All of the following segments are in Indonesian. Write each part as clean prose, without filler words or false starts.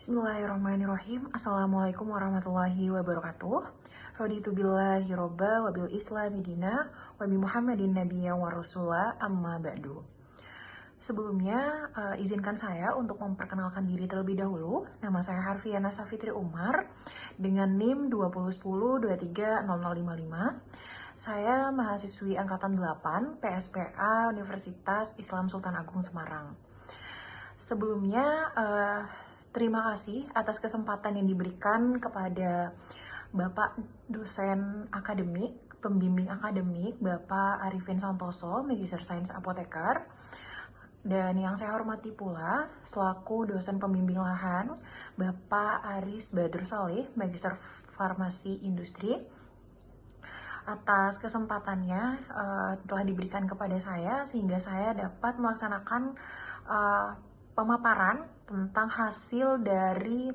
Bismillahirrahmanirrahim. Assalamualaikum warahmatullahi wabarakatuh. Raditu billahi robba wa bil islami dina wa bi muhammadin nabiyya wa rasula amma ba'du. Sebelumnya, izinkan saya untuk memperkenalkan diri terlebih dahulu. Nama saya Harfiana Safitri Umar dengan NIM 2010230055. Saya mahasiswi angkatan 8 PSPA Universitas Islam Sultan Agung Semarang. Sebelumnya, terima kasih atas kesempatan yang diberikan kepada Bapak dosen akademik, pembimbing akademik, Bapak Arifin Santoso, Magister Sains Apoteker. Dan yang saya hormati pula, selaku dosen pembimbing lahan, Bapak Aris Badrus Salih, Magister Farmasi Industri. Atas kesempatannya telah diberikan kepada saya, sehingga saya dapat melaksanakan pemaparan tentang hasil dari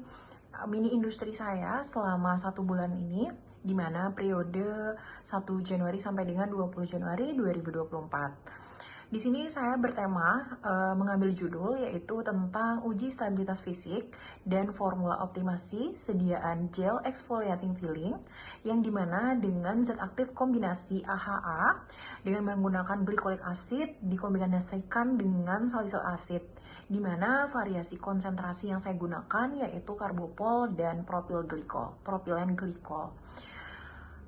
mini industri saya selama 1 bulan ini, di mana periode 1 Januari sampai dengan 20 Januari 2024. Di sini saya bertema mengambil judul yaitu tentang uji stabilitas fisik dan formula optimasi sediaan gel exfoliating peeling, yang dimana dengan zat aktif kombinasi AHA dengan menggunakan glycolic acid dikombinasikan dengan salicylic acid, di mana variasi konsentrasi yang saya gunakan yaitu karbopol dan propilen glikol.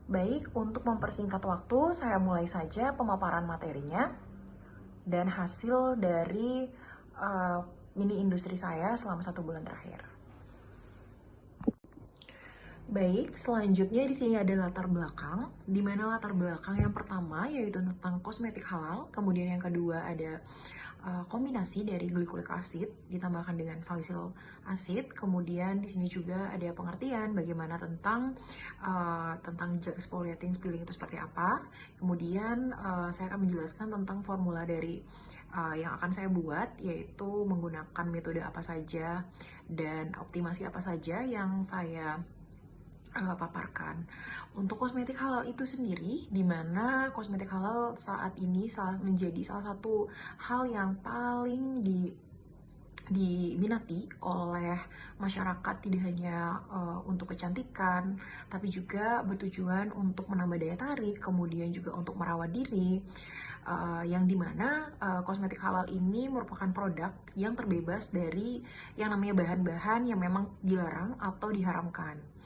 Baik, untuk mempersingkat waktu, saya mulai saja pemaparan materinya dan hasil dari mini industri saya selama 1 bulan terakhir. Baik, selanjutnya di sini ada latar belakang, di mana latar belakang yang pertama yaitu tentang kosmetik halal, kemudian yang kedua ada kombinasi dari glycolic acid ditambahkan dengan salicylic acid, kemudian di sini juga ada pengertian bagaimana tentang gel exfoliating peeling itu seperti apa. Kemudian saya akan menjelaskan tentang formula dari yang akan saya buat, yaitu menggunakan metode apa saja dan optimasi apa saja yang saya paparkan. Untuk kosmetik halal itu sendiri, di mana kosmetik halal saat ini menjadi salah satu hal yang paling diminati oleh masyarakat, tidak hanya untuk kecantikan, tapi juga bertujuan untuk menambah daya tarik, kemudian juga untuk merawat diri, yang dimana kosmetik halal ini merupakan produk yang terbebas dari yang namanya bahan-bahan yang memang dilarang atau diharamkan.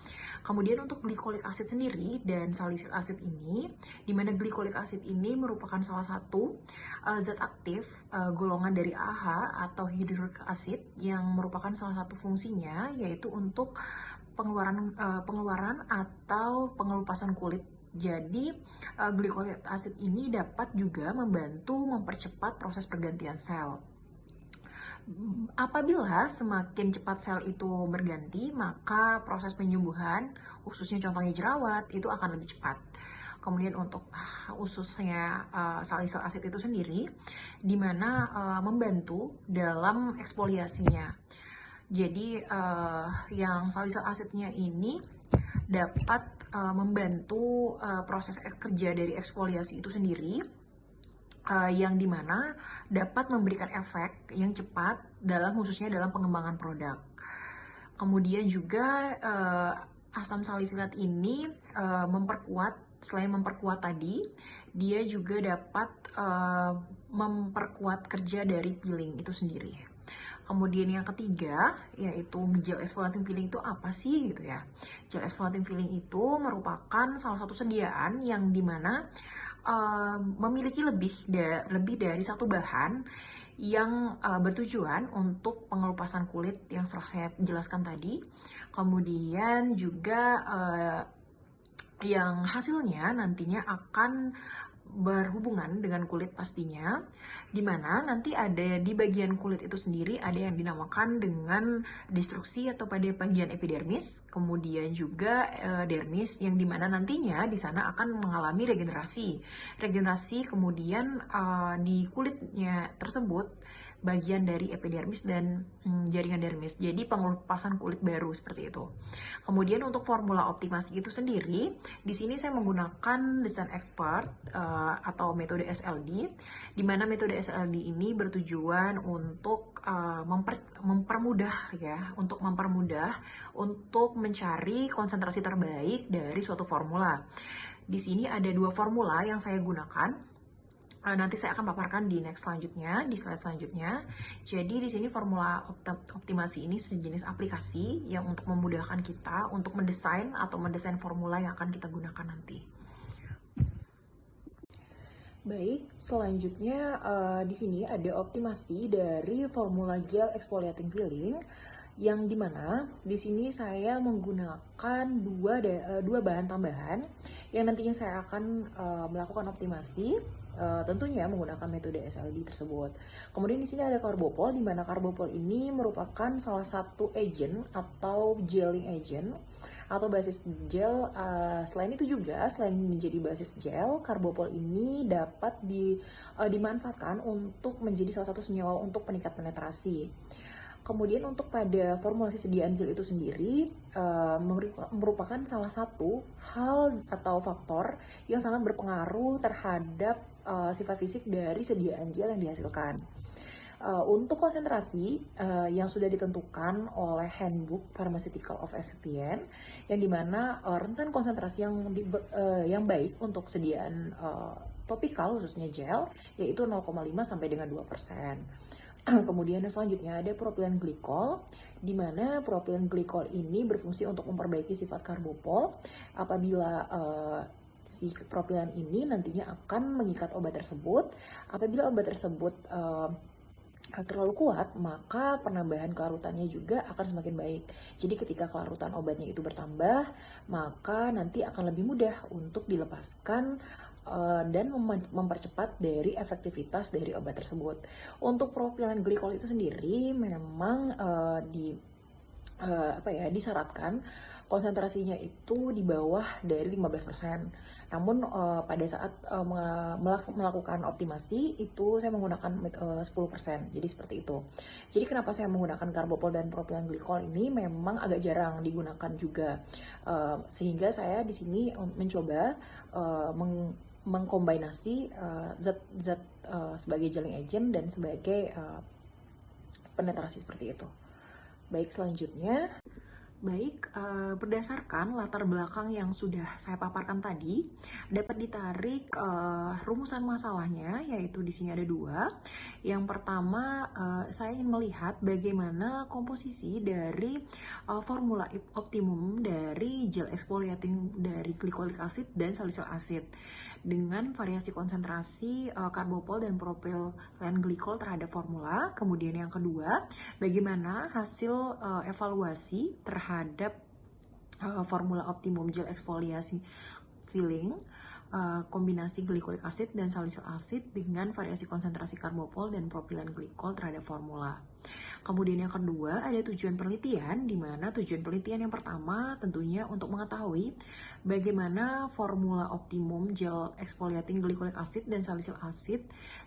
Kemudian untuk glycolic acid sendiri dan salicylic acid ini, di mana glycolic acid ini merupakan salah satu zat aktif golongan dari AHA atau hydrochloric acid, yang merupakan salah satu fungsinya yaitu untuk pengeluaran atau pengelupasan kulit. Jadi glycolic acid ini dapat juga membantu mempercepat proses pergantian sel. Apabila semakin cepat sel itu berganti, maka proses penyembuhan, khususnya contohnya jerawat, itu akan lebih cepat. Kemudian untuk khususnya salicylic acid itu sendiri, di mana membantu dalam eksfoliasinya. Jadi yang salicylic acidnya ini dapat membantu proses kerja dari eksfoliasi itu sendiri, yang dimana dapat memberikan efek yang cepat khususnya dalam pengembangan produk. Kemudian juga asam salisilat ini selain memperkuat tadi, dia juga dapat memperkuat kerja dari peeling itu sendiri. Kemudian yang ketiga yaitu gel exfoliating peeling itu apa sih gitu ya. Gel exfoliating peeling itu merupakan salah satu sediaan yang dimana memiliki lebih dari satu bahan yang bertujuan untuk pengelupasan kulit yang setelah saya jelaskan tadi. Kemudian juga yang hasilnya nantinya akan berhubungan dengan kulit pastinya, dimana nanti ada di bagian kulit itu sendiri ada yang dinamakan dengan destruksi atau pada bagian epidermis, kemudian juga dermis, yang dimana nantinya di sana akan mengalami regenerasi kemudian di kulitnya tersebut bagian dari epidermis dan jaringan dermis. Jadi pengelupasan kulit baru seperti itu. Kemudian untuk formula optimasi itu sendiri, di sini saya menggunakan desain expert atau metode SLD, di mana metode SLD ini bertujuan untuk mempermudah untuk mencari konsentrasi terbaik dari suatu formula. Di sini ada 2 formula yang saya gunakan. Nanti saya akan paparkan di di slide selanjutnya. Jadi di sini formula optimasi ini sejenis aplikasi yang untuk memudahkan kita untuk mendesain formula yang akan kita gunakan nanti. Baik, selanjutnya di sini ada optimasi dari formula gel exfoliating filling yang dimana di sini saya menggunakan dua bahan tambahan yang nantinya saya akan melakukan optimasi, tentunya menggunakan metode SLD tersebut. Kemudian di sini ada Carbopol, di mana Carbopol ini merupakan salah satu agent atau gelling agent atau basis gel. Selain itu juga, selain menjadi basis gel, Carbopol ini dapat dimanfaatkan untuk menjadi salah satu senyawa untuk peningkat penetrasi. Kemudian untuk pada formulasi sediaan gel itu sendiri merupakan salah satu hal atau faktor yang sangat berpengaruh terhadap sifat fisik dari sediaan gel yang dihasilkan. Untuk konsentrasi yang sudah ditentukan oleh Handbook Pharmaceutical of Excipient, yang dimana rentan konsentrasi yang baik untuk sediaan topikal khususnya gel yaitu 0,5 sampai dengan 2%. Kemudian selanjutnya ada propilen glikol, di mana propilen glikol ini berfungsi untuk memperbaiki sifat Carbopol apabila si propilen ini nantinya akan mengikat obat tersebut. Apabila obat tersebut terlalu kuat, maka penambahan kelarutannya juga akan semakin baik. Jadi ketika kelarutan obatnya itu bertambah, maka nanti akan lebih mudah untuk dilepaskan dan mempercepat dari efektivitas dari obat tersebut. Untuk propilen glikol itu sendiri memang disyaratkan konsentrasinya itu di bawah dari 15%. Namun pada saat melakukan optimasi itu saya menggunakan 10%. Jadi seperti itu. Jadi kenapa saya menggunakan Carbopol dan propilen glikol ini memang agak jarang digunakan juga. Sehingga saya di sini mencoba mengkombinasi zat sebagai gelling agent dan sebagai penetrasi seperti itu. Baik, selanjutnya. Baik, berdasarkan latar belakang yang sudah saya paparkan tadi, dapat ditarik rumusan masalahnya, yaitu di sini ada 2. Yang pertama, saya ingin melihat bagaimana komposisi dari formula optimum dari gel exfoliating dari glycolic acid dan salicylic acid dengan variasi konsentrasi Carbopol dan propilen glikol terhadap formula. Kemudian yang kedua, bagaimana hasil evaluasi terhadap formula optimum gel exfoliasi filling kombinasi glycolic acid dan salicylic acid dengan variasi konsentrasi Carbopol dan propilen glikol terhadap formula. Kemudian yang kedua ada tujuan penelitian, di mana tujuan penelitian yang pertama tentunya untuk mengetahui bagaimana formula optimum gel exfoliating glycolic acid dan salicylic acid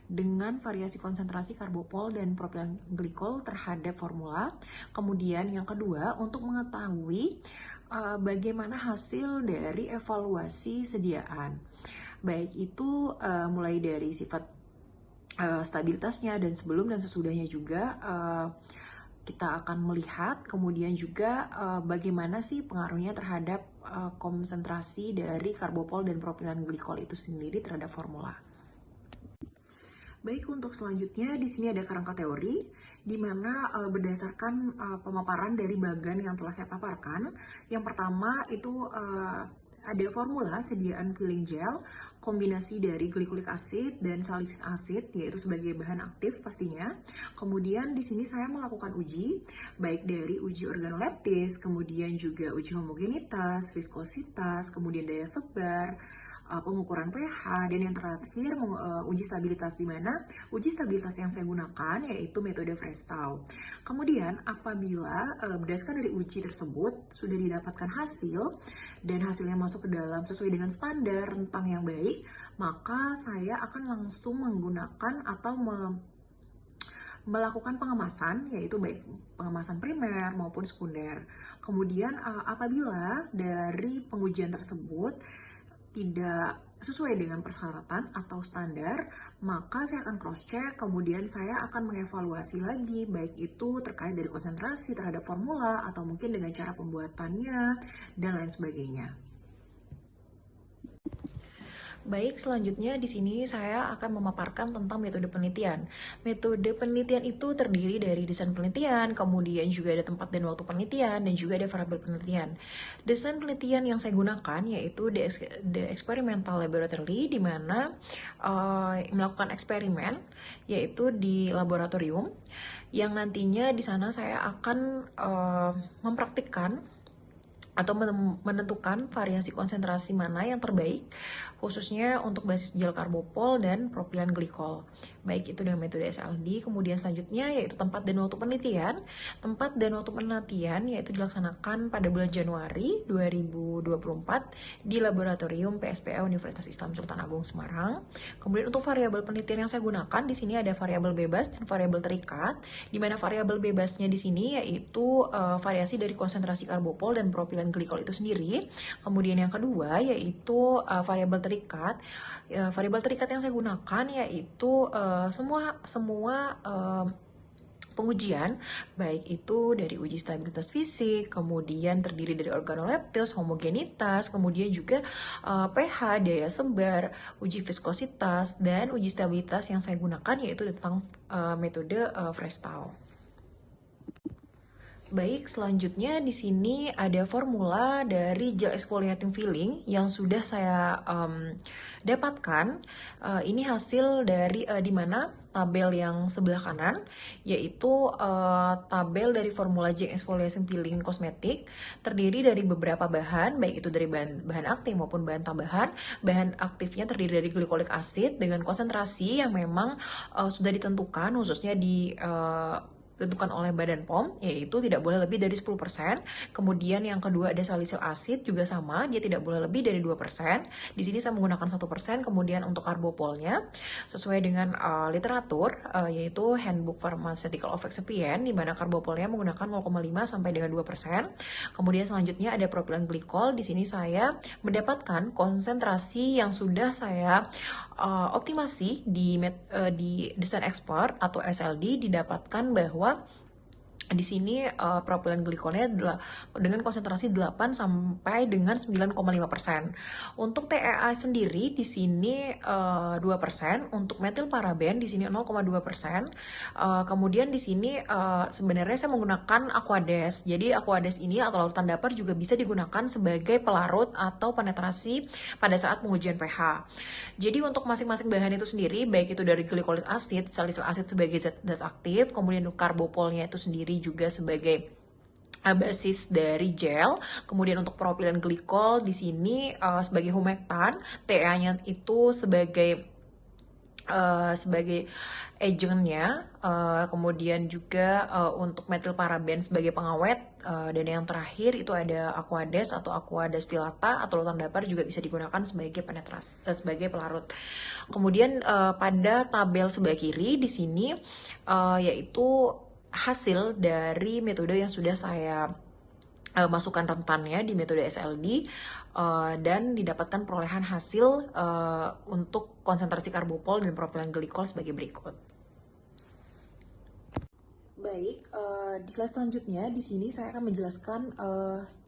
dengan variasi konsentrasi Carbopol dan propilen glikol terhadap formula. Kemudian yang kedua untuk mengetahui bagaimana hasil dari evaluasi sediaan, baik itu mulai dari sifat stabilitasnya dan sebelum dan sesudahnya juga kita akan melihat, kemudian juga bagaimana sih pengaruhnya terhadap konsentrasi dari Carbopol dan propilen glikol itu sendiri terhadap formula. Baik, untuk selanjutnya di sini ada kerangka teori, di mana berdasarkan pemaparan dari bagan yang telah saya paparkan. Yang pertama itu ada formula sediaan filling gel, kombinasi dari glycolic acid dan salicylic acid, yaitu sebagai bahan aktif pastinya. Kemudian di sini saya melakukan uji, baik dari uji organoleptis, kemudian juga uji homogenitas, viskositas, kemudian daya sebar, pengukuran pH, dan yang terakhir uji stabilitas, di mana uji stabilitas yang saya gunakan yaitu metode Frestau. Kemudian apabila berdasarkan dari uji tersebut sudah didapatkan hasil dan hasilnya masuk ke dalam sesuai dengan standar rentang yang baik, maka saya akan langsung menggunakan atau melakukan pengemasan, yaitu baik pengemasan primer maupun sekunder. Kemudian apabila dari pengujian tersebut tidak sesuai dengan persyaratan atau standar, maka saya akan cross check, kemudian saya akan mengevaluasi lagi, baik itu terkait dari konsentrasi terhadap formula atau mungkin dengan cara pembuatannya dan lain sebagainya. Baik, selanjutnya di sini saya akan memaparkan tentang metode penelitian. Metode penelitian itu terdiri dari desain penelitian, kemudian juga ada tempat dan waktu penelitian, dan juga ada variabel penelitian. Desain penelitian yang saya gunakan yaitu the experimental laboratory, di mana melakukan eksperimen yaitu di laboratorium, yang nantinya di sana saya akan mempraktikkan atau menentukan variasi konsentrasi mana yang terbaik, khususnya untuk basis gel karbopol dan propilen glikol. Baik itu dengan metode SLD, kemudian selanjutnya yaitu tempat dan waktu penelitian. Tempat dan waktu penelitian yaitu dilaksanakan pada bulan Januari 2024 di Laboratorium PSPA Universitas Islam Sultan Agung Semarang. Kemudian untuk variabel penelitian yang saya gunakan di sini ada variabel bebas dan variabel terikat, di mana variabel bebasnya di sini yaitu variasi dari konsentrasi karbopol dan propilen glikol itu sendiri. Kemudian yang kedua yaitu variabel terikat. Variabel terikat yang saya gunakan yaitu semua pengujian, baik itu dari uji stabilitas fisik, kemudian terdiri dari organoleptis, homogenitas, kemudian juga pH, daya sebar, uji viskositas, dan uji stabilitas yang saya gunakan yaitu tentang metode Frestal. Baik, selanjutnya di sini ada formula dari gel exfoliating filling yang sudah saya dapatkan. Ini hasil dari di mana tabel yang sebelah kanan, yaitu tabel dari formula gel exfoliating filling kosmetik, terdiri dari beberapa bahan, baik itu dari bahan aktif maupun bahan tambahan. Bahan aktifnya terdiri dari glycolic acid dengan konsentrasi yang memang sudah ditentukan, khususnya ditentukan oleh Badan POM, yaitu tidak boleh lebih dari 10%. Kemudian yang kedua ada salicylic acid, juga sama, dia tidak boleh lebih dari 2%. Di sini saya menggunakan 1%. Kemudian untuk karbopolnya, sesuai dengan literatur, yaitu Handbook Pharmaceutical of Excipient, di mana karbopolnya menggunakan 0,5 sampai dengan 2%. Kemudian selanjutnya ada propilen glikol. Di sini saya mendapatkan konsentrasi yang sudah saya optimasi di desain ekspor atau SLD, didapatkan bahwa di sini propilen glikolnya dengan konsentrasi 8 sampai dengan 9,5%. Untuk TEA sendiri di sini 2%, untuk metil paraben di sini 0,2%. Kemudian di sini sebenarnya saya menggunakan Aquades. Jadi Aquades ini atau larutan dapur juga bisa digunakan sebagai pelarut atau penetrasi pada saat pengujian pH. Jadi untuk masing-masing bahan itu sendiri, baik itu dari glycolic acid, salicylic acid sebagai zat aktif, kemudian karbopolnya itu sendiri juga sebagai basis dari gel. Kemudian untuk propilen glikol di sini sebagai humektan, TA-nya itu sebagai agentnya, kemudian juga untuk metil paraben sebagai pengawet, dan yang terakhir itu ada Aquades atau aqua destillata atau larutan dapur juga bisa digunakan sebagai sebagai pelarut. Kemudian pada tabel sebelah kiri di sini yaitu hasil dari metode yang sudah saya masukkan rentannya di metode SLD, dan didapatkan perolehan hasil untuk konsentrasi karbopol dan propilen glikol sebagai berikut. Baik, di slide selanjutnya di sini saya akan menjelaskan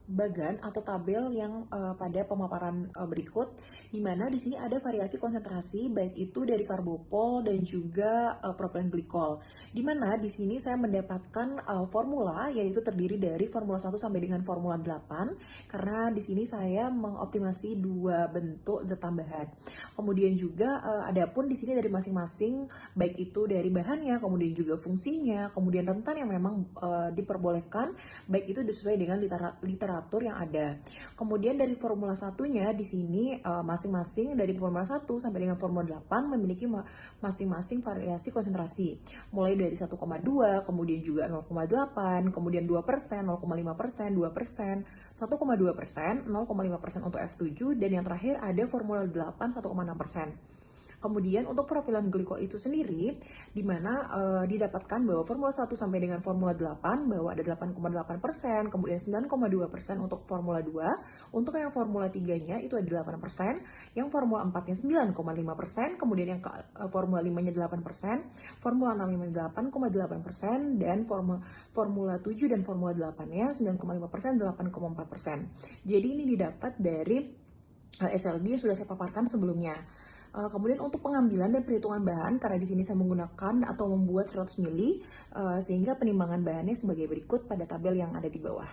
bagan atau tabel yang pada pemaparan berikut, di mana di sini ada variasi konsentrasi baik itu dari karbopol dan juga propilen glikol. Di mana di sini saya mendapatkan formula, yaitu terdiri dari formula 1 sampai dengan formula 8, karena di sini saya mengoptimasi dua bentuk zat tambahan. Kemudian juga adapun di sini dari masing-masing, baik itu dari bahannya, kemudian juga fungsinya, kemudian rentan yang memang diperbolehkan, baik itu sesuai dengan literatur yang ada. Kemudian dari formula satunya di sini masing-masing dari formula 1 sampai dengan formula 8 memiliki masing-masing variasi konsentrasi. Mulai dari 1,2, kemudian juga 0,8, kemudian 2%, 0,5%, 2%, 1,2%, 0,5% untuk F7, dan yang terakhir ada formula 8, 1,6%. Kemudian untuk propilen glikol itu sendiri, di mana didapatkan bahwa Formula 1 sampai dengan Formula 8 bahwa ada 8,8%, kemudian 9,2% untuk Formula 2, untuk yang Formula 3-nya itu ada 8%, yang Formula 4-nya 9,5%, kemudian yang Formula 5-nya 8%, Formula 6-nya 8,8%, dan Formula 7 dan Formula 8-nya 9,5%, 8,4%. Jadi ini didapat dari SLD yang sudah saya paparkan sebelumnya. Kemudian untuk pengambilan dan perhitungan bahan, karena di sini saya menggunakan atau membuat 100 ml, sehingga penimbangan bahannya sebagai berikut pada tabel yang ada di bawah.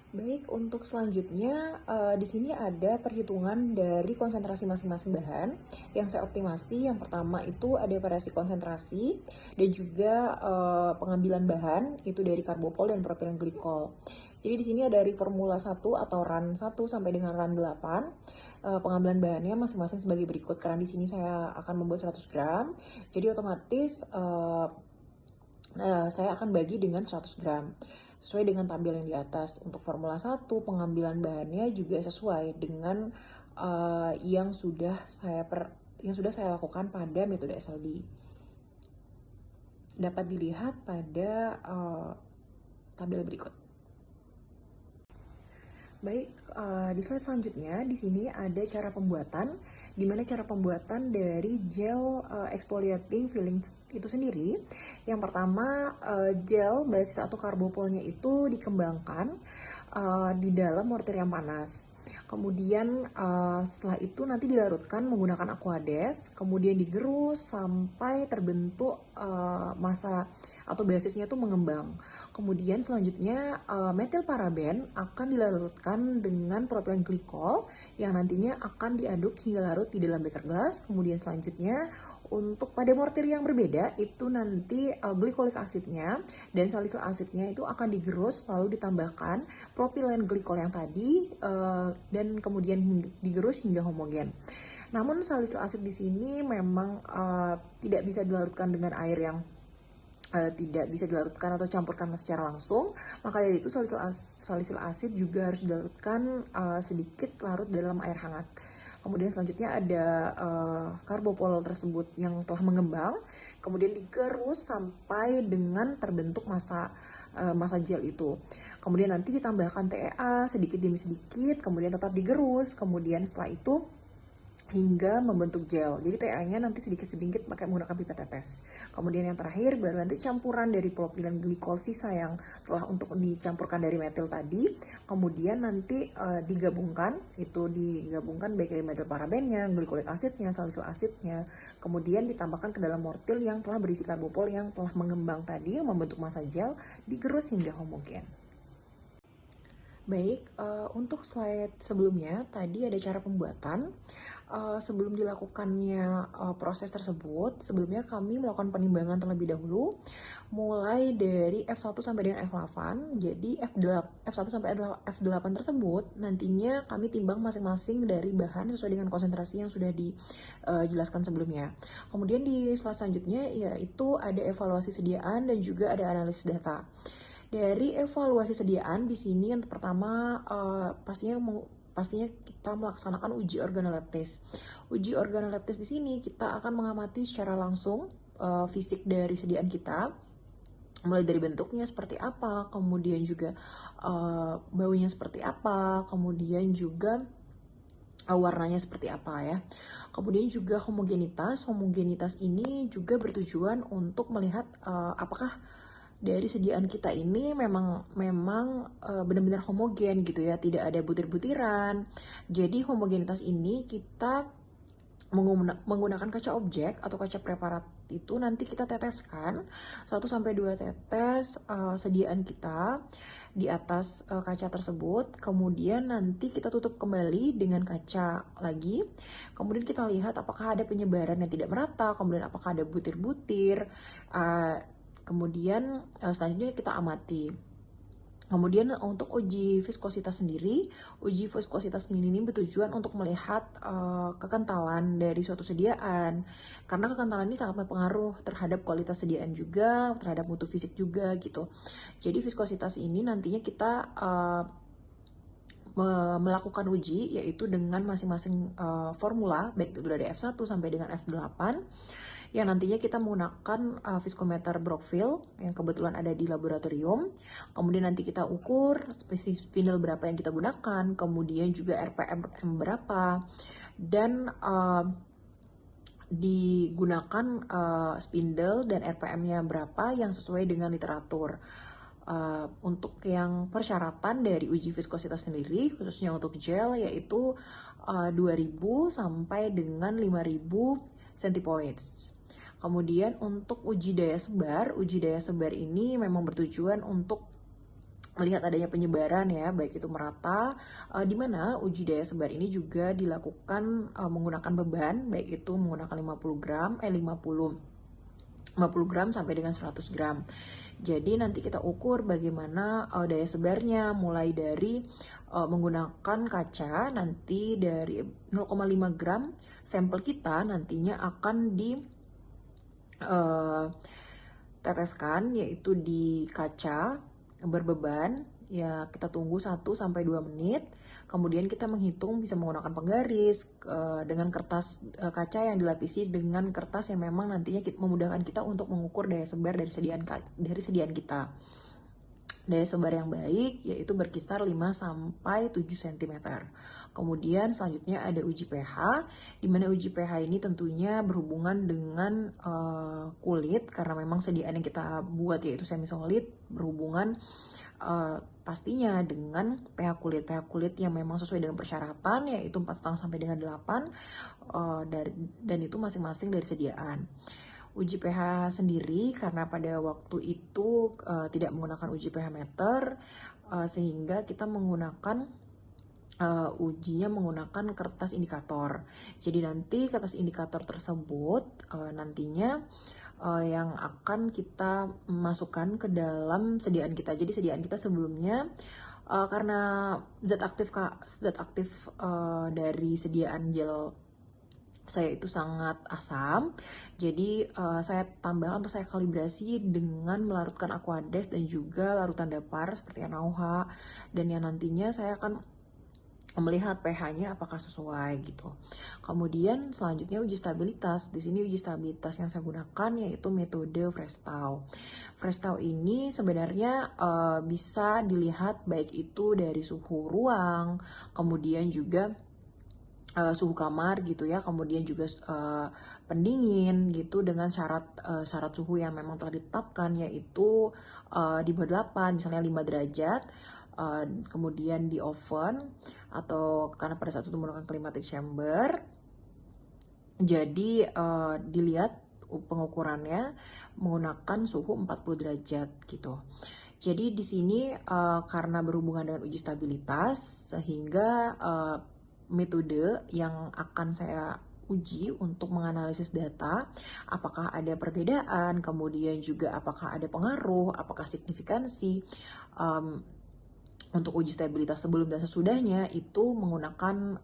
Baik, untuk selanjutnya di sini ada perhitungan dari konsentrasi masing-masing bahan yang saya optimasi. Yang pertama itu ada variasi konsentrasi dan juga pengambilan bahan itu dari karbopol dan propilen glikol. Jadi di sini ada dari formula 1 atau run 1 sampai dengan run 8. Pengambilan bahannya masing-masing sebagai berikut. Karena di sini saya akan membuat 100 gram. Jadi otomatis saya akan bagi dengan 100 gram. Sesuai dengan tabel yang di atas. Untuk formula 1, pengambilan bahannya juga sesuai dengan yang sudah saya lakukan pada metode SLD. Dapat dilihat pada tabel berikut. Baik, di slide selanjutnya di sini ada cara pembuatan, di mana cara pembuatan dari gel exfoliating filling itu sendiri. Yang pertama, gel basis atau karbopolnya itu dikembangkan di dalam mortir yang panas. Kemudian setelah itu nanti dilarutkan menggunakan aquades, kemudian digerus sampai terbentuk massa atau basisnya itu mengembang. Kemudian selanjutnya metil paraben akan dilarutkan dengan propilen glikol yang nantinya akan diaduk hingga larut di dalam beker gelas. Kemudian selanjutnya untuk pada mortir yang berbeda itu nanti glikolik asidnya dan salisil asidnya itu akan digerus lalu ditambahkan propilen glikol yang tadi dan kemudian digerus hingga homogen. Namun salisil asid di sini memang tidak bisa dilarutkan dengan air yang tidak bisa dilarutkan atau campurkan secara langsung, maka dari itu salisil asid juga harus dilarutkan sedikit larut dalam air hangat. Kemudian selanjutnya ada karbopol tersebut yang telah mengembang, kemudian digerus sampai dengan terbentuk massa gel itu. Kemudian nanti ditambahkan TEA sedikit demi sedikit, kemudian tetap digerus, kemudian setelah itu hingga membentuk gel. Jadi TEA-nya nanti sedikit-sedikit pakai menggunakan pipet tetes. Kemudian yang terakhir baru nanti campuran dari propilen glikol sisa yang telah untuk dicampurkan dari metil tadi. Kemudian nanti digabungkan baik dari metil parabennya, glikolik asidnya, salisil asidnya. Kemudian ditambahkan ke dalam mortil yang telah berisi karbopol yang telah mengembang tadi membentuk massa gel, digerus hingga homogen. Baik, untuk slide sebelumnya tadi ada cara pembuatan. Sebelum dilakukannya proses tersebut, sebelumnya kami melakukan penimbangan terlebih dahulu, mulai dari F1 sampai dengan F8. Jadi F1 sampai F8 tersebut nantinya kami timbang masing-masing dari bahan sesuai dengan konsentrasi yang sudah dijelaskan sebelumnya. Kemudian di slide selanjutnya yaitu ada evaluasi sediaan dan juga ada analisis data. Dari evaluasi sediaan di sini yang pertama pastinya kita melaksanakan uji organoleptis. Uji organoleptis di sini kita akan mengamati secara langsung fisik dari sediaan kita, mulai dari bentuknya seperti apa, kemudian juga baunya seperti apa, kemudian juga warnanya seperti apa ya. Kemudian juga homogenitas ini juga bertujuan untuk melihat apakah dari sediaan kita ini memang benar-benar homogen gitu ya, tidak ada butir-butiran. Jadi homogenitas ini kita menggunakan kaca objek atau kaca preparat itu nanti kita teteskan 1-2 tetes sediaan kita di atas kaca tersebut. Kemudian nanti kita tutup kembali dengan kaca lagi. Kemudian kita lihat apakah ada penyebaran yang tidak merata, kemudian apakah ada butir-butir. Kemudian selanjutnya kita amati. Kemudian untuk uji viskositas sendiri ini bertujuan untuk melihat kekentalan dari suatu sediaan. Karena kekentalan ini sangat berpengaruh terhadap kualitas sediaan juga, terhadap mutu fisik juga gitu. Jadi viskositas ini nantinya kita melakukan uji, yaitu dengan masing-masing formula, baik itu dari F1 sampai dengan F8, yang nantinya kita menggunakan viskometer Brockfield yang kebetulan ada di laboratorium. Kemudian nanti kita ukur spesies spindle berapa yang kita gunakan, kemudian juga RPM berapa, dan digunakan spindle dan RPM-nya berapa yang sesuai dengan literatur. Untuk yang persyaratan dari uji viskositas sendiri, khususnya untuk gel, yaitu 2000 sampai dengan 5000 centipoints. Kemudian untuk uji daya sebar ini memang bertujuan untuk melihat adanya penyebaran ya, baik itu merata, di mana uji daya sebar ini juga dilakukan menggunakan beban, baik itu menggunakan 50 gram sampai dengan 100 gram. Jadi nanti kita ukur bagaimana daya sebarnya, mulai dari menggunakan kaca, nanti dari 0,5 gram sampel kita nantinya akan teteskan, yaitu di kaca berbeban. Ya, kita tunggu 1-2 menit. Kemudian kita menghitung bisa menggunakan penggaris dengan kertas kaca yang dilapisi dengan kertas yang memang nantinya memudahkan kita untuk mengukur daya sebar dari sediaan kita. Daya sebar yang baik yaitu berkisar 5-7 cm. Kemudian selanjutnya ada uji pH, di mana uji pH ini tentunya berhubungan dengan kulit, karena memang sediaan yang kita buat yaitu semi solid, berhubungan pastinya dengan pH kulit yang memang sesuai dengan persyaratan, yaitu 4,5 sampai dengan 8, dan itu masing-masing dari sediaan. Uji pH sendiri karena pada waktu itu tidak menggunakan uji pH meter, sehingga kita menggunakan ujinya menggunakan kertas indikator. Jadi nanti kertas indikator tersebut nantinya yang akan kita masukkan ke dalam sediaan kita. Jadi sediaan kita sebelumnya karena zat aktif dari sediaan gel saya itu sangat asam, jadi saya tambahkan atau saya kalibrasi dengan melarutkan Aquades dan juga larutan dapar seperti NaOH, dan yang nantinya saya akan melihat pH-nya apakah sesuai gitu. Kemudian selanjutnya uji stabilitas. Di sini uji stabilitas yang saya gunakan yaitu metode Freestyle. Freestyle ini sebenarnya bisa dilihat baik itu dari suhu ruang, kemudian juga suhu kamar gitu ya, kemudian juga pendingin gitu dengan syarat suhu yang memang telah ditetapkan, yaitu di bawah 8, misalnya 5 derajat, kemudian di oven, atau karena pada saat itu menggunakan climatic chamber. Jadi dilihat pengukurannya menggunakan suhu 40 derajat gitu. Jadi di sini karena berhubungan dengan uji stabilitas, sehingga metode yang akan saya uji untuk menganalisis data, apakah ada perbedaan, kemudian juga apakah ada pengaruh, apakah signifikansi. Untuk uji stabilitas sebelum dan sesudahnya itu menggunakan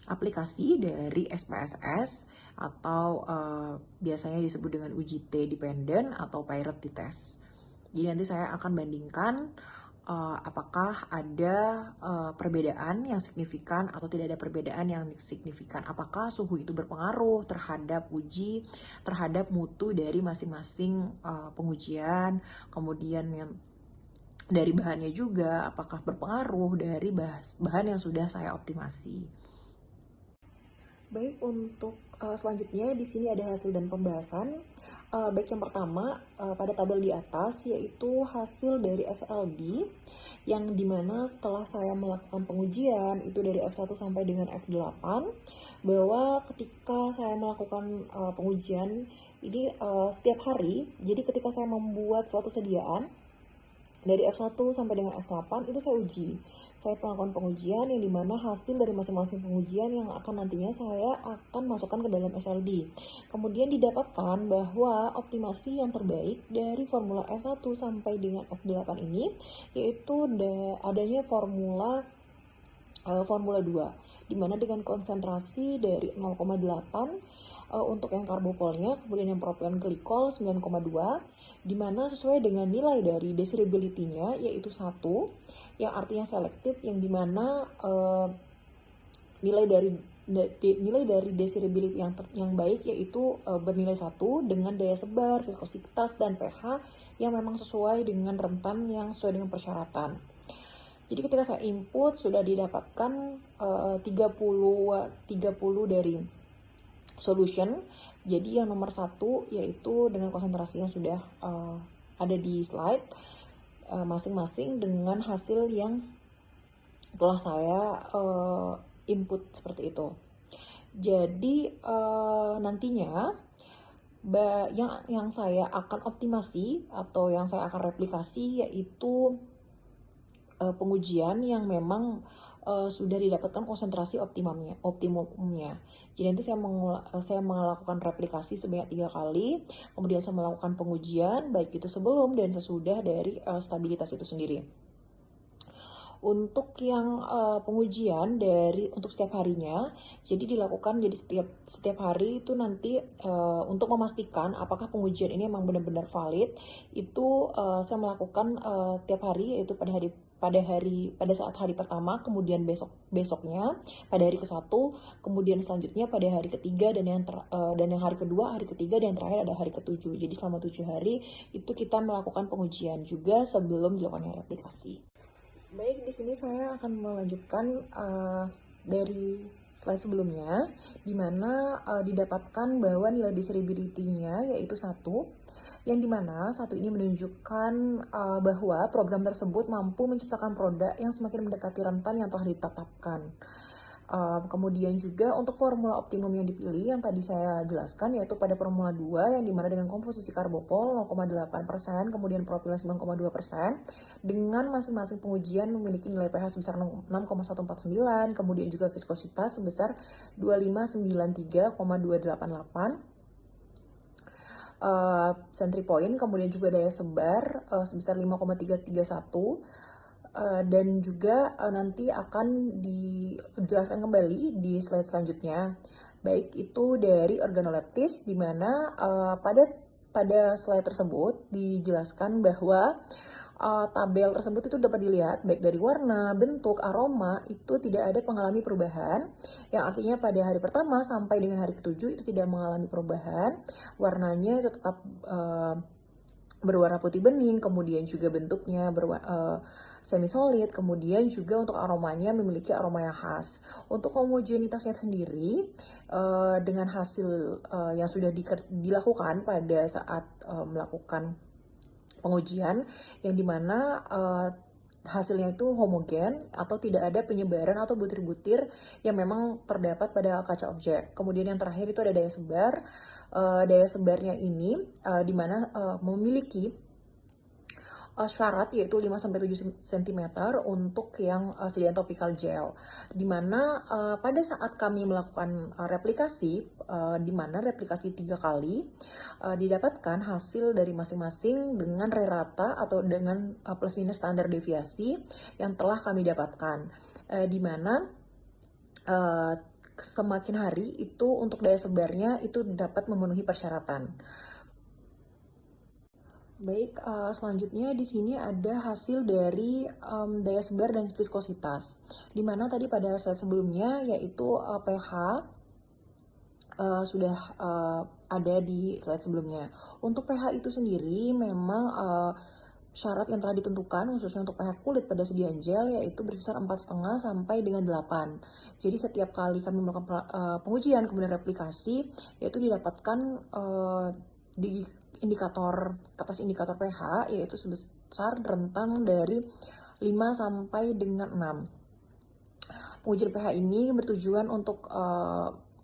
aplikasi dari SPSS atau biasanya disebut dengan uji T dependent atau Pearson test. Jadi nanti saya akan bandingkan apakah ada perbedaan yang signifikan atau tidak ada perbedaan yang signifikan. Apakah suhu itu berpengaruh terhadap terhadap mutu dari masing-masing pengujian, kemudian yang dari bahannya juga apakah berpengaruh dari bahan yang sudah saya optimasi. Baik, untuk selanjutnya di sini ada hasil dan pembahasan. Baik, yang pertama pada tabel di atas yaitu hasil dari SLD, yang dimana setelah saya melakukan pengujian itu dari F1 sampai dengan F8, bahwa ketika saya melakukan pengujian ini setiap hari, jadi ketika saya membuat suatu sediaan dari F1 sampai dengan F8 itu saya uji. Saya melakukan pengujian yang dimana hasil dari masing-masing pengujian yang akan nantinya saya akan masukkan ke dalam SLD. Kemudian didapatkan bahwa optimasi yang terbaik dari formula F1 sampai dengan F8 ini yaitu adanya formula Formula 2, dimana dengan konsentrasi dari 0,8 untuk yang karbopolnya, kemudian yang propilen glikol 9,2, dimana sesuai dengan nilai dari desirability-nya yaitu 1, yang artinya selected, yang dimana nilai dari desirability yang baik yaitu bernilai 1 dengan daya sebar, viskositas, dan pH yang memang sesuai dengan rentan yang sesuai dengan persyaratan. Jadi ketika saya input sudah didapatkan 30 dari solution. Jadi yang nomor 1 yaitu dengan konsentrasi yang sudah ada di slide masing-masing dengan hasil yang telah saya input seperti itu. Jadi nantinya yang saya akan optimasi atau yang saya akan replikasi yaitu pengujian yang memang sudah didapatkan konsentrasi optimumnya. Jadi nanti saya melakukan replikasi sebanyak 3 kali, kemudian saya melakukan pengujian baik itu sebelum dan sesudah dari stabilitas itu sendiri. Untuk yang pengujian untuk setiap harinya, jadi dilakukan jadi setiap hari itu nanti untuk memastikan apakah pengujian ini memang benar-benar valid, itu saya melakukan tiap hari, yaitu pada saat hari pertama, kemudian besoknya pada hari ke-1, kemudian selanjutnya pada hari ketiga, dan yang hari kedua, hari ketiga, dan yang terakhir ada hari ke-7. Jadi selama 7 hari itu kita melakukan pengujian juga sebelum dilakukan replikasi. Baik, di sini saya akan melanjutkan dari slide sebelumnya, di mana didapatkan bahwa nilai desirability-nya yaitu 1, yang dimana 1 ini menunjukkan bahwa program tersebut mampu menciptakan produk yang semakin mendekati rentan yang telah ditetapkan. Kemudian juga untuk formula optimum yang dipilih yang tadi saya jelaskan yaitu pada formula 2 yang dimana dengan komposisi karbopol 0,8%, kemudian propilen 9,2%, dengan masing-masing pengujian memiliki nilai pH sebesar 6,149, kemudian juga viskositas sebesar 2593,288, sentry point, kemudian juga daya sebar sebesar 5,331, dan juga nanti akan dijelaskan kembali di slide selanjutnya, baik itu dari organoleptis, di mana pada slide tersebut dijelaskan bahwa tabel tersebut itu dapat dilihat baik dari warna, bentuk, aroma itu tidak ada mengalami perubahan, yang artinya pada hari pertama sampai dengan hari ke-7 itu tidak mengalami perubahan, warnanya itu tetap berwarna putih bening, kemudian juga bentuknya semi solid, kemudian juga untuk aromanya memiliki aroma yang khas. Untuk homogenitasnya sendiri dengan hasil yang sudah dilakukan pada saat melakukan pengujian, yang dimana hasilnya itu homogen atau tidak ada penyebaran atau butir-butir yang memang terdapat pada kaca objek. Kemudian yang terakhir itu ada daya sebar. Daya sebarnya ini dimana memiliki syarat yaitu 5-7 cm untuk yang sediaan topical gel, dimana pada saat kami melakukan replikasi, dimana replikasi 3 kali didapatkan hasil dari masing-masing dengan rata atau dengan plus minus standar deviasi yang telah kami dapatkan, dimana semakin hari itu untuk daya sebarnya itu dapat memenuhi persyaratan. Baik, selanjutnya di sini ada hasil dari daya sebar dan viskositas. Dimana tadi pada slide sebelumnya yaitu pH sudah ada di slide sebelumnya. Untuk pH itu sendiri memang syarat yang telah ditentukan khususnya untuk pH kulit pada sediaan gel yaitu berkisar 4,5 sampai dengan 8. Jadi setiap kali kami melakukan pengujian kemudian replikasi yaitu didapatkan di atas indikator pH yaitu sebesar rentang dari 5 sampai dengan 6. Pengujian pH ini bertujuan untuk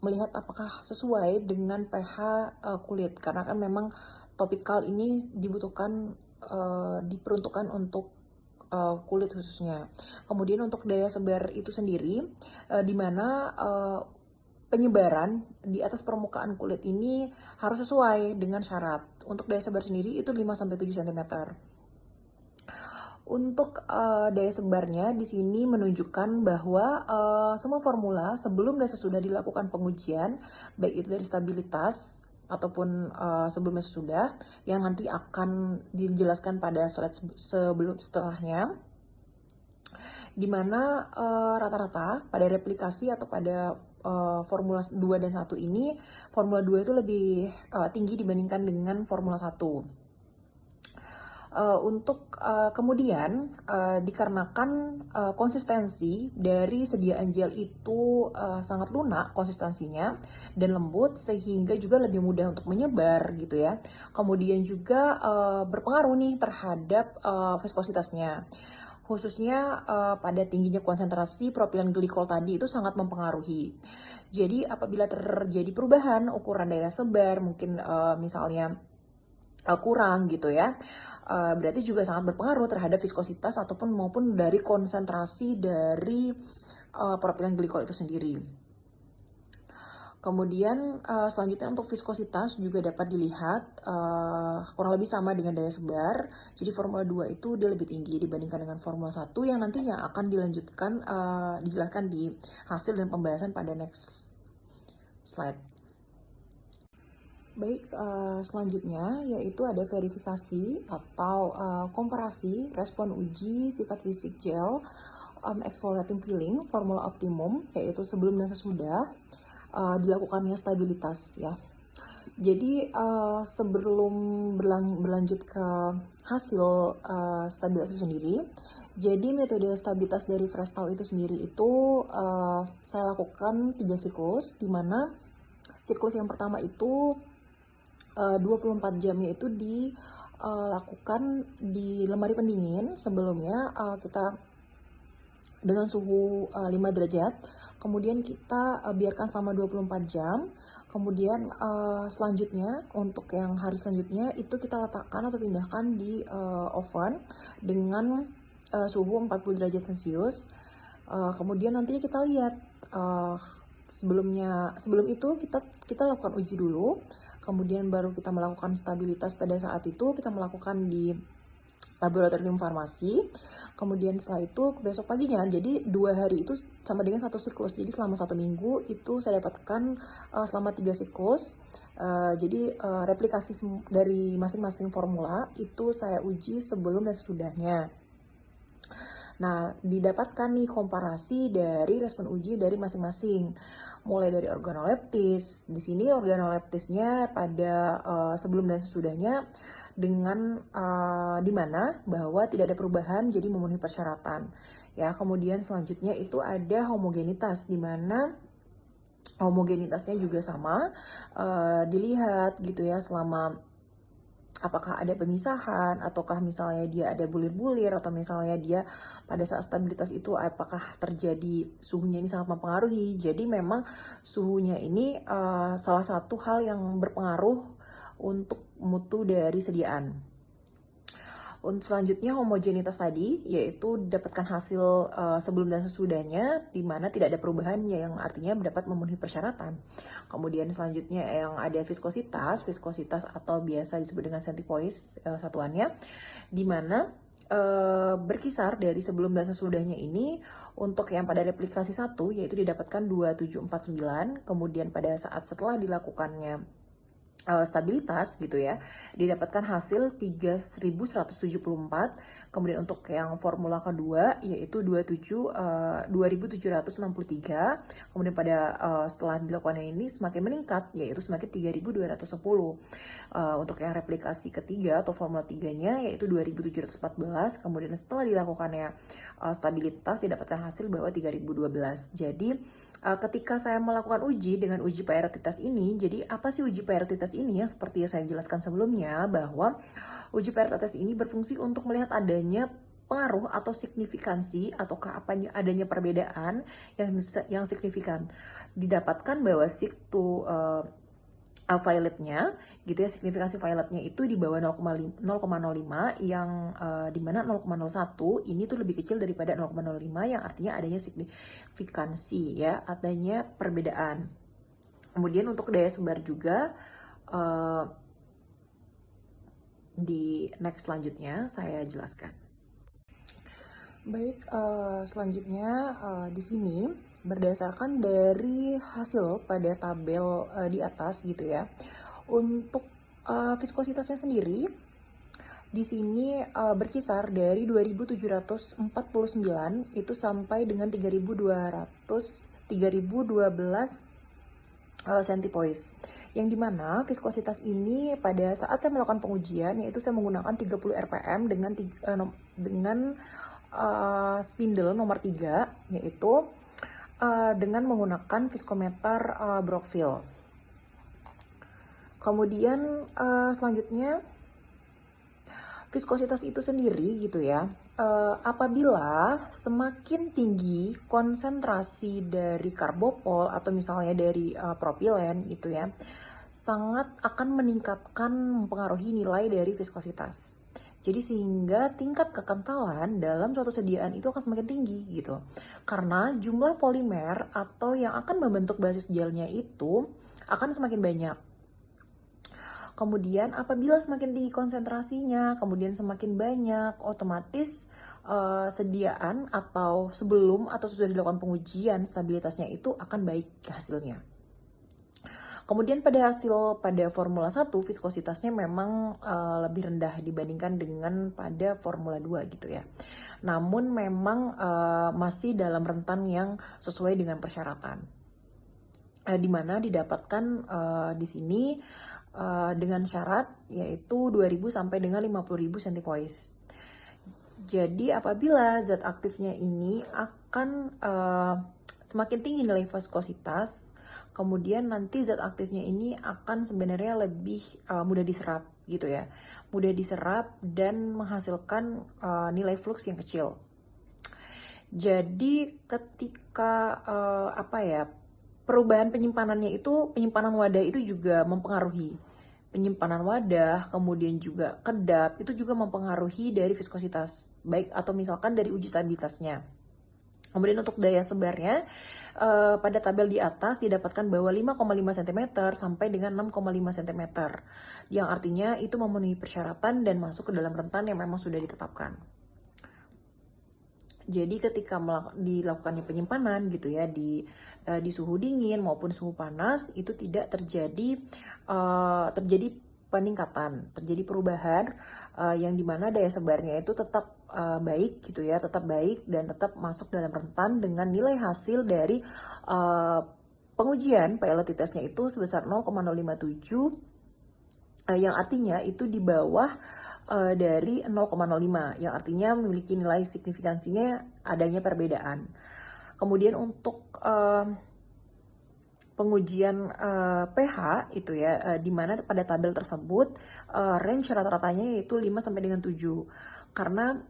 melihat apakah sesuai dengan pH kulit, karena kan memang topikal ini diperuntukkan untuk kulit khususnya. Kemudian untuk daya sebar itu sendiri di mana penyebaran di atas permukaan kulit ini harus sesuai dengan syarat. Untuk daya sebar sendiri itu 5-7 cm. Untuk daya sebarnya di sini menunjukkan bahwa semua formula sebelum dan sesudah dilakukan pengujian, baik itu dari stabilitas ataupun sebelum dan sesudah, yang nanti akan dijelaskan pada slide sebelum setelahnya, di mana rata-rata pada replikasi atau pada Formula 2 dan 1 ini, Formula 2 itu lebih tinggi dibandingkan dengan Formula 1. Untuk kemudian dikarenakan konsistensi dari sediaan gel itu sangat lunak konsistensinya dan lembut, sehingga juga lebih mudah untuk menyebar gitu ya. Kemudian juga berpengaruh nih terhadap viskositasnya, khususnya pada tingginya konsentrasi propilen glikol tadi itu sangat mempengaruhi. Jadi apabila terjadi perubahan ukuran daya sebar, mungkin misalnya kurang gitu ya, berarti juga sangat berpengaruh terhadap viskositas ataupun maupun dari konsentrasi dari propilen glikol itu sendiri. Kemudian selanjutnya untuk viskositas juga dapat dilihat kurang lebih sama dengan daya sebar. Jadi Formula 2 itu dia lebih tinggi dibandingkan dengan Formula 1 yang nantinya akan dilanjutkan dijelaskan di hasil dan pembahasan pada next slide. Baik, selanjutnya yaitu ada verifikasi atau komparasi respon uji sifat fisik gel exfoliating peeling formula optimum, yaitu sebelum dan sesudah dilakukannya stabilitas ya. Jadi sebelum berlanjut ke hasil stabilitas itu sendiri, jadi metode stabilitas dari Fresh-Thaw itu sendiri itu saya lakukan 3 siklus, di mana siklus yang pertama itu 24 jamnya itu dilakukan di lemari pendingin. Sebelumnya kita dengan suhu 5 derajat, kemudian kita biarkan selama 24 jam. Kemudian selanjutnya untuk yang hari selanjutnya itu kita letakkan atau pindahkan di oven dengan suhu 40 derajat Celcius. Kemudian nanti kita lihat sebelum itu kita lakukan uji dulu, kemudian baru kita melakukan stabilitas. Pada saat itu kita melakukan di laboratorium farmasi. Kemudian setelah itu besok paginya, jadi 2 hari itu sama dengan 1 siklus. Jadi selama 1 minggu itu saya dapatkan selama 3 siklus. Jadi replikasi dari masing-masing formula itu saya uji sebelum dan sesudahnya. Nah, didapatkan nih komparasi dari respon uji dari masing-masing. Mulai dari organoleptis. Di sini organoleptisnya pada sebelum dan sesudahnya dengan di mana bahwa tidak ada perubahan, jadi memenuhi persyaratan. Ya, kemudian selanjutnya itu ada homogenitas, di mana homogenitasnya juga sama, dilihat gitu ya selama apakah ada pemisahan, ataukah misalnya dia ada bulir-bulir, atau misalnya dia pada saat stabilitas itu apakah terjadi suhunya ini sangat mempengaruhi. Jadi memang suhunya ini salah satu hal yang berpengaruh untuk mutu dari sediaan. Untuk selanjutnya homogenitas tadi, yaitu dapatkan hasil sebelum dan sesudahnya, di mana tidak ada perubahan yang artinya dapat memenuhi persyaratan. Kemudian selanjutnya yang ada viskositas atau biasa disebut dengan centipoise satuannya, di mana berkisar dari sebelum dan sesudahnya ini. Untuk yang pada replikasi 1 yaitu didapatkan 2749, kemudian pada saat setelah dilakukannya stabilitas gitu ya, didapatkan hasil 3174. Kemudian untuk yang formula kedua yaitu 2763. Kemudian pada setelah dilakukan ini semakin meningkat, yaitu semakin 3210. Untuk yang replikasi ketiga atau formula 3-nya yaitu 2714. Kemudian setelah dilakukannya stabilitas didapatkan hasil bahwa 3012. Jadi ketika saya melakukan uji dengan uji PRT-tes ini, jadi apa sih uji PRT-tes ini ya? Seperti yang saya jelaskan sebelumnya, bahwa uji PRT-tes ini berfungsi untuk melihat adanya pengaruh atau signifikansi ataukah adanya perbedaan yang signifikan. Didapatkan bahwa situ violetnya gitu ya, signifikansi violetnya itu di bawah 0,05, yang dimana 0,01 ini tuh lebih kecil daripada 0,05, yang artinya adanya signifikansi ya, adanya perbedaan. Kemudian untuk daya sebar juga di next selanjutnya saya jelaskan. Baik, selanjutnya di sini berdasarkan dari hasil pada tabel di atas gitu ya. Untuk viskositasnya sendiri di sini berkisar dari 2749 itu sampai dengan 3012 centipoise. Yang dimana viskositas ini pada saat saya melakukan pengujian yaitu saya menggunakan 30 rpm dengan spindle nomor 3 yaitu dengan menggunakan viskometer Brockville. Kemudian selanjutnya viskositas itu sendiri gitu ya, apabila semakin tinggi konsentrasi dari karbopol atau misalnya dari propilen gitu ya, sangat akan meningkatkan mempengaruhi nilai dari viskositas. Jadi sehingga tingkat kekentalan dalam suatu sediaan itu akan semakin tinggi gitu. Karena jumlah polimer atau yang akan membentuk basis gelnya itu akan semakin banyak. Kemudian apabila semakin tinggi konsentrasinya, kemudian semakin banyak, otomatis sediaan atau sebelum atau sudah dilakukan pengujian stabilitasnya itu akan baik hasilnya. Kemudian pada Formula 1 viskositasnya memang lebih rendah dibandingkan dengan pada Formula 2 gitu ya. Namun memang masih dalam rentan yang sesuai dengan persyaratan. Di mana didapatkan di sini dengan syarat yaitu 2000 sampai dengan 50.000 centipoise. Jadi apabila zat aktifnya ini akan semakin tinggi nilai viskositas, kemudian nanti zat aktifnya ini akan sebenarnya lebih mudah diserap gitu ya, mudah diserap dan menghasilkan nilai flux yang kecil. Jadi ketika perubahan penyimpanan wadah itu juga mempengaruhi penyimpanan wadah, kemudian juga kedap itu juga mempengaruhi dari viskositas, baik atau misalkan dari uji stabilitasnya. Kemudian untuk daya sebarnya, pada tabel di atas didapatkan bahwa 5,5 cm sampai dengan 6,5 cm, yang artinya itu memenuhi persyaratan dan masuk ke dalam rentan yang memang sudah ditetapkan. Jadi ketika dilakukannya penyimpanan gitu ya di suhu dingin maupun suhu panas itu tidak terjadi peningkatan, terjadi perubahan yang dimana daya sebarnya itu tetap baik gitu ya, tetap baik dan tetap masuk dalam rentan dengan nilai hasil dari pengujian PLT testnya itu sebesar 0,057 yang artinya itu di bawah dari 0,05 yang artinya memiliki nilai signifikansinya adanya perbedaan. Kemudian untuk pengujian pH itu ya, di mana pada tabel tersebut range rata-ratanya yaitu 5 sampai dengan 7 karena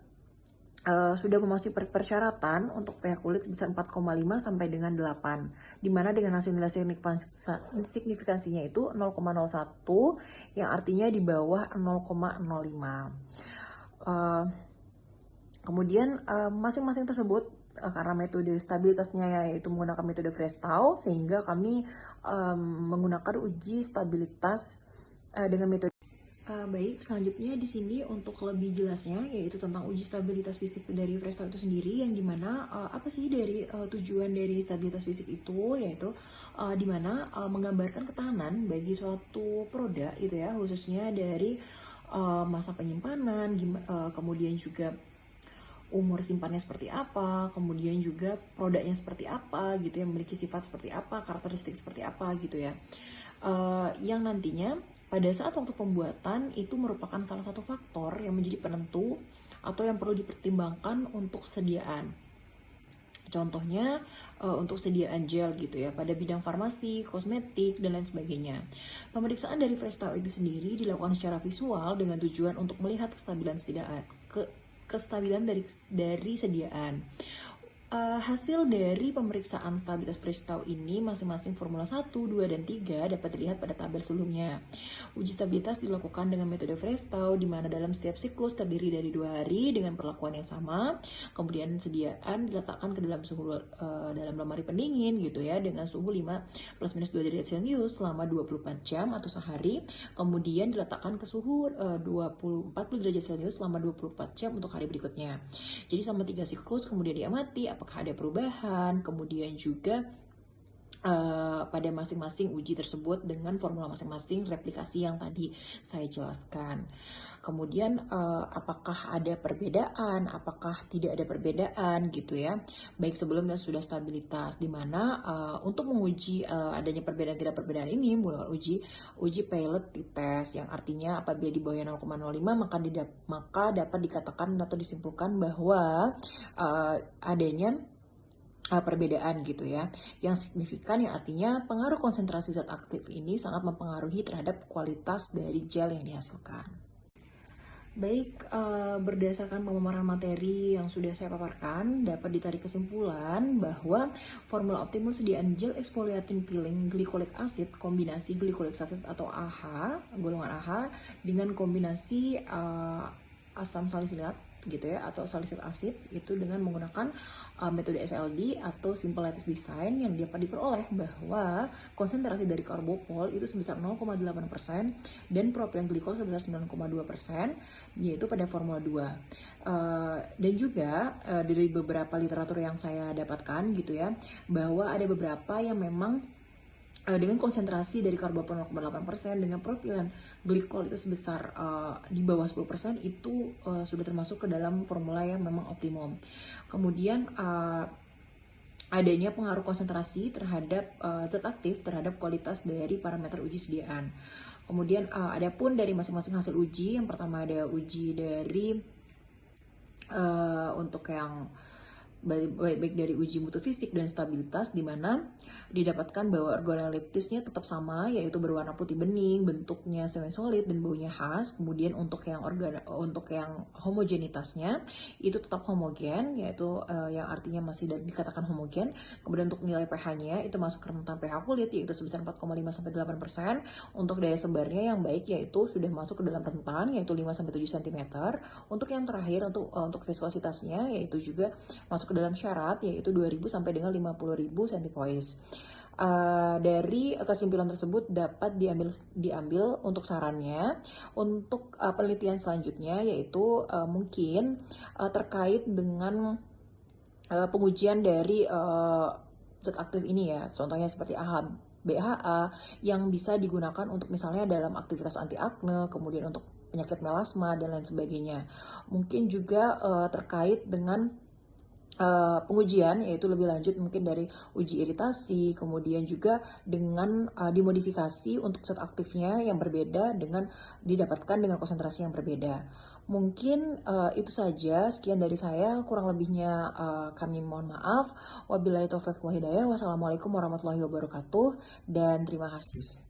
sudah memasuki persyaratan untuk pH kulit sebesar 4,5 sampai dengan 8, di mana dengan hasil nilai signifikansinya itu 0,01 yang artinya di bawah 0,05. Kemudian masing-masing tersebut karena metode stabilitasnya yaitu menggunakan metode Freestyle, sehingga kami menggunakan uji stabilitas dengan metode. Baik, selanjutnya di sini untuk lebih jelasnya yaitu tentang uji stabilitas fisik dari Freestyle itu sendiri, yang dimana apa sih dari tujuan dari stabilitas fisik itu, yaitu dimana menggambarkan ketahanan bagi suatu produk gitu ya, khususnya dari masa penyimpanan, kemudian juga umur simpannya seperti apa, kemudian juga produknya seperti apa gitu ya, memiliki sifat seperti apa, karakteristik seperti apa gitu ya, yang nantinya pada saat waktu pembuatan itu merupakan salah satu faktor yang menjadi penentu atau yang perlu dipertimbangkan untuk sediaan. Contohnya untuk sediaan gel gitu ya, pada bidang farmasi, kosmetik, dan lain sebagainya. Pemeriksaan dari Freestyle itu sendiri dilakukan secara visual dengan tujuan untuk melihat kestabilan dari sediaan. Hasil dari pemeriksaan stabilitas Freestyle ini masing-masing Formula 1, 2, dan 3 dapat dilihat pada tabel sebelumnya. Uji stabilitas dilakukan dengan metode Freestyle di mana dalam setiap siklus terdiri dari 2 hari dengan perlakuan yang sama. Kemudian sediaan diletakkan ke dalam suhu dalam lemari pendingin gitu ya dengan suhu 5 plus minus 2 derajat Celcius selama 24 jam atau sehari. Kemudian diletakkan ke suhu 40 derajat Celcius selama 24 jam untuk hari berikutnya. Jadi selama 3 siklus kemudian diamati apakah ada perubahan, kemudian juga pada masing-masing uji tersebut dengan formula masing-masing replikasi yang tadi saya jelaskan. Kemudian apakah ada perbedaan, apakah tidak ada perbedaan gitu ya, baik sebelum dan sudah stabilitas, dimana untuk menguji adanya perbedaan tidak perbedaan ini menggunakan uji pilot test, yang artinya apabila di bawah 0,05 maka dapat dikatakan atau disimpulkan bahwa adanya perbedaan gitu ya, yang signifikan, yang artinya pengaruh konsentrasi zat aktif ini sangat mempengaruhi terhadap kualitas dari gel yang dihasilkan. Baik, berdasarkan pemaparan materi yang sudah saya paparkan, dapat ditarik kesimpulan bahwa formula optimal sediaan gel exfoliating peeling glycolic acid kombinasi glycolic acid atau AH, golongan AH dengan kombinasi asam salisilat gitu ya atau salicylic acid itu dengan menggunakan metode SLD atau simple lattice design yang dapat diperoleh bahwa konsentrasi dari karbopol itu sebesar 0,8% dan propilen glikol sebesar 9,2% yaitu pada formula 2. Dan juga dari beberapa literatur yang saya dapatkan gitu ya bahwa ada beberapa yang memang dengan konsentrasi dari karbopol 0,8% dengan propilen glikol itu sebesar di bawah 10% itu sudah termasuk ke dalam formula yang memang optimum. Kemudian adanya pengaruh konsentrasi terhadap zat aktif terhadap kualitas dari parameter uji sediaan. Kemudian ada pun dari masing-masing hasil uji, yang pertama ada uji dari untuk yang baik dari uji mutu fisik dan stabilitas, di mana didapatkan bahwa organoleptisnya tetap sama, yaitu berwarna putih bening, bentuknya semi solid dan baunya khas. Kemudian untuk yang homogenitasnya itu tetap homogen, yaitu yang artinya masih dikatakan homogen. Kemudian untuk nilai pH-nya itu masuk ke rentan pH kulit, yaitu sebesar 4,5-8%. Untuk daya sebarnya yang baik yaitu sudah masuk ke dalam rentan, yaitu 5-7 cm. Untuk yang terakhir untuk viskositasnya yaitu juga masuk ke dalam syarat, yaitu 2000 sampai dengan 50.000 centipoise. Dari kesimpulan tersebut dapat diambil untuk sarannya untuk penelitian selanjutnya, yaitu mungkin terkait dengan pengujian dari zat aktif ini ya, contohnya seperti AHA, BHA yang bisa digunakan untuk misalnya dalam aktivitas anti akne, kemudian untuk penyakit melasma dan lain sebagainya. Mungkin juga terkait dengan pengujian, yaitu lebih lanjut mungkin dari uji iritasi, kemudian juga dengan dimodifikasi untuk zat aktifnya yang berbeda dengan didapatkan dengan konsentrasi yang berbeda. Mungkin itu saja, sekian dari saya, kurang lebihnya kami mohon maaf. Wabillahi taufiq wal hidayah. Wassalamualaikum warahmatullahi wabarakatuh dan terima kasih.